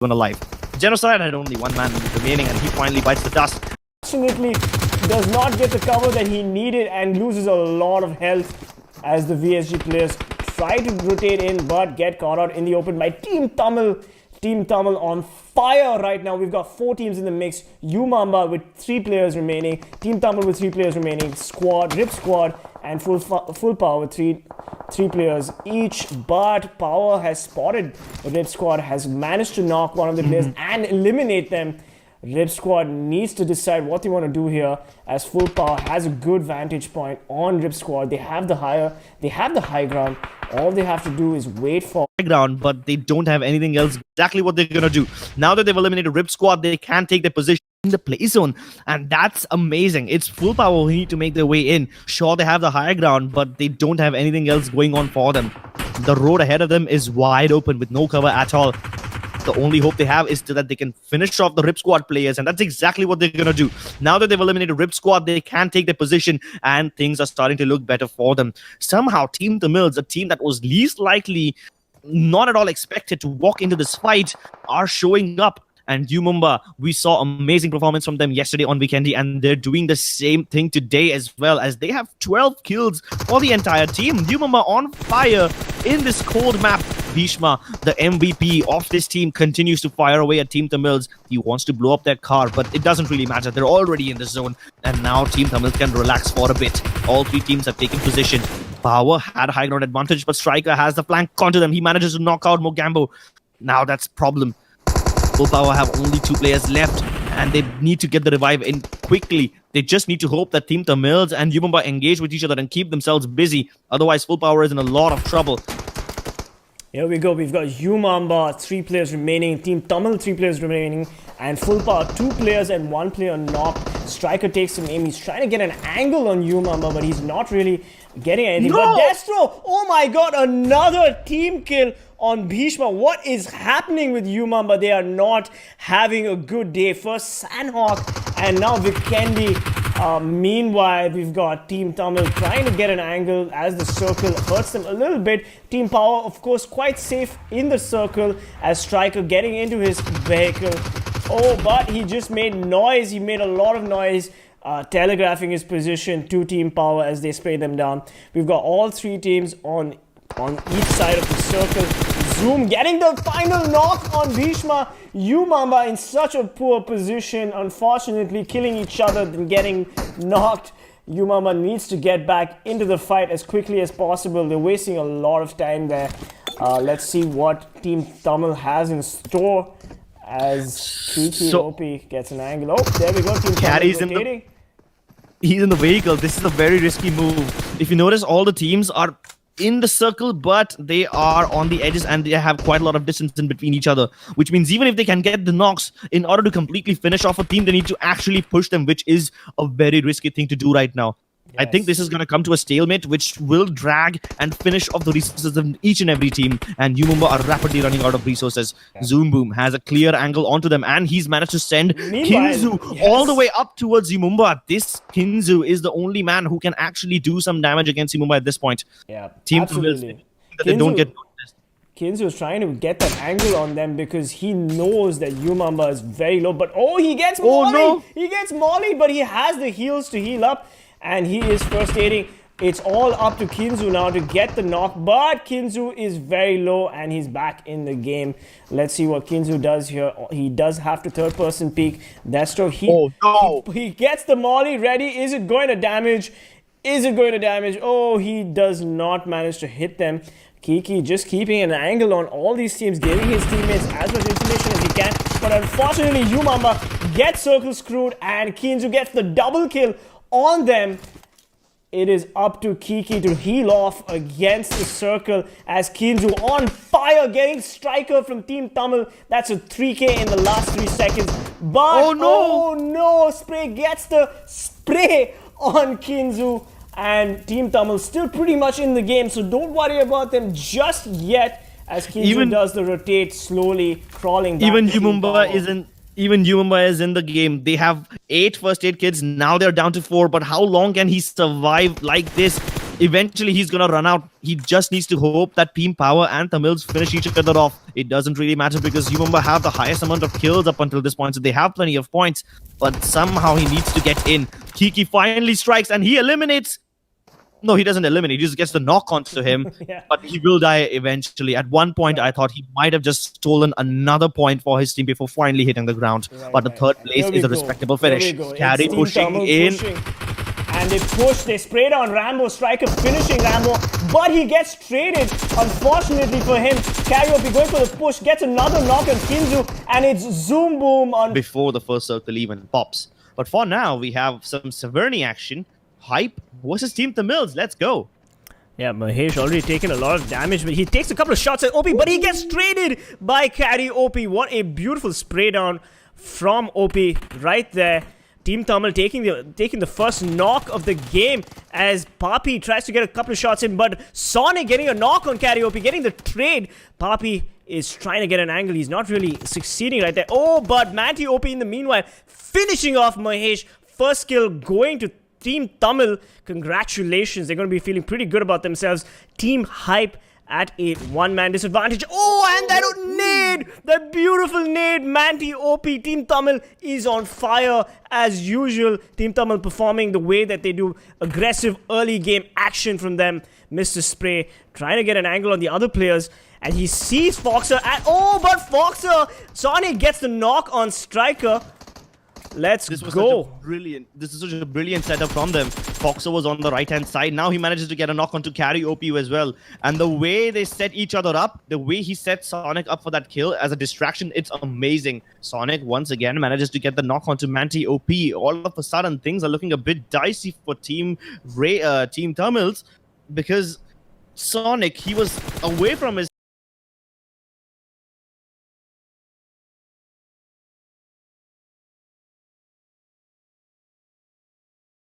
even alive. Genocide had only one man remaining, and he finally bites the dust. Fortunately, does not get the cover that he needed and loses a lot of health as the VSG players try to rotate in but get caught out in the open by Team Tamil. Team Tamil on fire right now. We've got 4 teams in the mix. Umamba with 3 players remaining. Team Tamil with 3 players remaining. Squad, Rip Squad, and full power with three players each. But Power has spotted Rip Squad, has managed to knock one of the players and eliminate them. Rip Squad needs to decide what they want to do here, as Full Power has a good vantage point on Rip Squad. They have the high ground. All they have to do is wait for Ground, but they don't have anything else. Exactly what they're gonna do. Now that they've eliminated Rip Squad, they can take their position in the play zone, and that's amazing. It's Full Power who need to make their way in. Sure, they have the higher ground, but they don't have anything else going on for them. The road ahead of them is wide open with no cover at all. The only hope they have is that they can finish off the Rip Squad players, and that's exactly what they're going to do. Now that they've eliminated Rip Squad, they can take their position, and things are starting to look better for them. Somehow, Team Tamils, a team that was least likely, not at all expected to walk into this fight, are showing up. And Umamba, we saw amazing performance from them yesterday on Weekendy, and they're doing the same thing today as well, as they have 12 kills for the entire team. Umamba on fire in this cold map. Bhishma, the MVP of this team, continues to fire away at Team Tamils. He wants to blow up their car, but it doesn't really matter. They're already in the zone, and now Team Tamils can relax for a bit. All 3 teams have taken position. Power had a high ground advantage, but Striker has the flank onto them. He manages to knock out Mogambo. Now that's problem. Full Power have only 2 players left, and they need to get the revive in quickly. They just need to hope that Team Tamils and Umamba engage with each other and keep themselves busy. Otherwise, Full Power is in a lot of trouble. Here we go. We've got Umamba, 3 players remaining. Team Tamil, 3 players remaining. And Full Power, 2 players and 1 player knocked. Striker takes some aim. He's trying to get an angle on Umamba, but he's not really getting anything. No! But Destro, oh my god, another team kill on Bhishma. What is happening with Umamba? They are not having a good day. First Sandhawk and now Weekendy. Meanwhile, we've got Team Tamil trying to get an angle as the circle hurts them a little bit. Team Power, of course, quite safe in the circle as Striker getting into his vehicle. Oh, but he just made noise. He made a lot of noise, telegraphing his position to Team Power as they spray them down. We've got all 3 teams on each side of the circle. Zoom getting the final knock on Bhishma. Umamba in such a poor position, unfortunately killing each other and getting knocked. Umamba needs to get back into the fight as quickly as possible. They're wasting a lot of time there. Let's see what Team Tamil has in store as Kiki OP gets an angle. Oh, there we go. Team Tamil rotating. He's in the vehicle. This is a very risky move. If you notice, all the teams are in the circle, but they are on the edges and they have quite a lot of distance in between each other, which means even if they can get the knocks, in order to completely finish off a team, they need to actually push them, which is a very risky thing to do right now. Yes. I think this is going to come to a stalemate, which will drag and finish off the resources of each and every team, and Umamba are rapidly running out of resources. Yeah. Zoom Boom has a clear angle onto them, and he's managed to send Kinzu all the way up towards Umamba. This Kinzu is the only man who can actually do some damage against Umamba at this point. Yeah, Team absolutely. They don't get noticed. Kinzu is trying to get that angle on them because he knows that Umamba is very low. But oh, he gets Molly! No. He gets Molly, but he has the heals to heal up. And he is first aiding. It's all up to Kinzu now to get the knock. But Kinzu is very low and he's back in the game. Let's see what Kinzu does here. He does have to 3rd-person peek. Destro, he gets the molly ready. Is it going to damage? Is it going to damage? Oh, he does not manage to hit them. Kiki just keeping an angle on all these teams, giving his teammates as much information as he can. But unfortunately, Umamba gets circle screwed and Kinzu gets the double kill on them. It is up to Kiki to heal off against the circle as Kinzu on fire, getting Striker from Team Tamil. That's a 3k in the last 3 seconds. But oh no, Spray gets the spray on Kinzu, and Team Tamil still pretty much in the game, so don't worry about them just yet as Kinzu does the rotate, slowly crawling back. Even Umamba is in the game. They have 8 first aid kits. Now they're down to 4. But how long can he survive like this? eventually he's gonna run out. He just needs to hope that Team Power and Tamils finish each other off. It doesn't really matter because Yumamba have the highest amount of kills up until this point, so they have plenty of points. But somehow he needs to get in. Kiki finally strikes and he eliminates. No, he doesn't eliminate. He just gets the knock onto him, Yeah. but he will die eventually. At one point, I thought he might have just stolen another point for his team before finally hitting the ground. But the third place Here we is a go. respectable Here we finish. go. It's Carry Team pushing Tamil in. pushing. And they push, they spray down Rambo, Striker finishing Rambo, but he gets traded. Unfortunately for him, Karaoke going for the push, gets another knock on Kinzu, and it's Zoom Boom on... Before the first circle even pops. But for now, we have some Severny action. Hype versus Team Tamils. Let's go. Yeah, Mahesh already taken a lot of damage, but he takes a couple of shots at OP, but he gets traded by Carry OP. What a beautiful spray down from OP right there. Team Tamil taking the first knock of the game as Papi tries to get a couple of shots in, but Sonic getting a knock on Carry OP, getting the trade. Papi is trying to get an angle. He's not really succeeding right there. Oh, but Manti OP in the meanwhile finishing off Mahesh. First kill going to Team Tamil. Congratulations. They're going to be feeling pretty good about themselves. Team Hype at a one-man disadvantage. Oh, and that nade! That beautiful nade. Manti OP. Team Tamil is on fire as usual. Team Tamil performing the way that they do. Aggressive early game action from them. Mr. Spray trying to get an angle on the other players. And he sees Foxer. And, oh, but Foxer! Sonic gets the knock on Striker. Let's This is such a brilliant setup from them. Foxer was on the right-hand side. Now he manages to get a knock onto Carry OP as well. And the way they set each other up, the way he set Sonic up for that kill as a distraction, it's amazing. Sonic, once again, manages to get the knock onto Manti OP. All of a sudden, things are looking a bit dicey for Team Tamils because Sonic, he was away from his